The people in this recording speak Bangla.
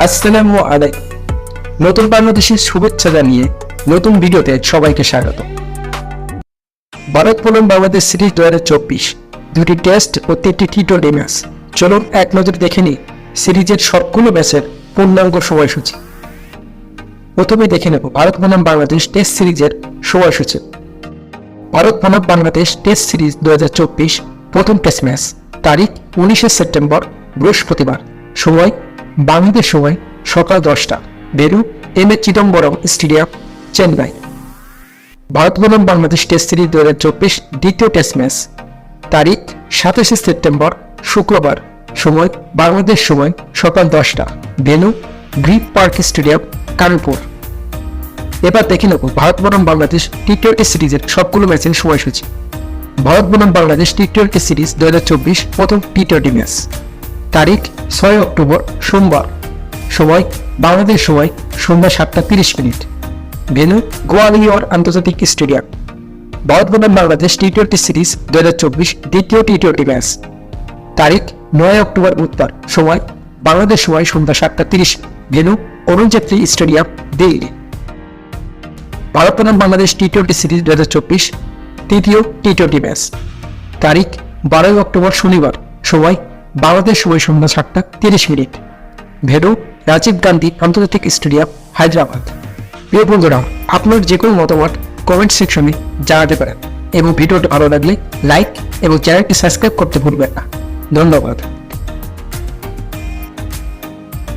আসসালামু আলাইকুম। নতুন বাংলাদেশের শুভেচ্ছা জানিয়ে নতুন ভিডিওতে সবাইকে স্বাগত। ভারত বনাম বাংলাদেশ সিরিজ 2024 দুটি টেস্ট ও 3টি টি-20 ম্যাচ। চলুন এক নজর দেখে নিই সিরিজের সবগুলো ম্যাচের পূর্ণাঙ্গ সময়সূচি। প্রথমে দেখে নেব ভারত বনাম বাংলাদেশ টেস্ট সিরিজের সময়সূচি। ভারত বনাম বাংলাদেশ টেস্ট সিরিজ 2024 প্রথম টেস্ট ম্যাচ, তারিখ 19 সেপ্টেম্বর বৃহস্পতিবার, সময় বাংলাদেশ সময় সকাল 10টা, venue M A Chidambaram stadium, Chennai. Bharat বনাম বাংলাদেশ টেস্ট সিরিজ 2024 দ্বিতীয় টেস্ট ম্যাচ, তারিখ 27 সেপ্টেম্বর শুক্রবার, সময় বাংলাদেশ সময় সকাল 10টা, venue green park stadium, Kanpur. এবার দেখে নেব ভারত বনাম বাংলাদেশ টি-20 সিরিজের সবগুলো ম্যাচের সময়সূচি। ভারত বনাম বাংলাদেশ টি-20 সিরিজ 2024 প্রথম টি-20 ম্যাচ, তারিখ 6 অক্টোবর সোমবার, সময় বাংলাদেশ সময় সন্ধ্যা 7:30, ভেন্যু গোয়ালিয়র আন্তর্জাতিক স্টেডিয়াম। ভারত বনাম বাংলাদেশ টি-20 সিরিজ 2024 দ্বিতীয় টি-20 ম্যাচ, তারিখ 9 অক্টোবর বুধবার, সময় বাংলাদেশ সময় সন্ধ্যা 7:30, ভেন্যু অরুণ জেটলি স্টেডিয়াম, দিল্লি। ভারত বনাম বাংলাদেশ টি-20 সিরিজ 2024 তৃতীয় টি-20 ম্যাচ, তারিখ 12 অক্টোবর শনিবার, সময় বাংলাদেশ সময় সন্ধ্যা 7:30, ভেন্যু রাজীব গান্ধী আন্তর্জাতিক স্টেডিয়াম, হায়দ্রাবাদ। প্রিয় বন্ধুরা, আপনার যে কোনো মতামত কমেন্ট সেকশনে জানাতে পারেন এবং ভিডিওটি ভালো লাগলে লাইক এবং চ্যানেলটি সাবস্ক্রাইব করতে ভুলবেন না। ধন্যবাদ।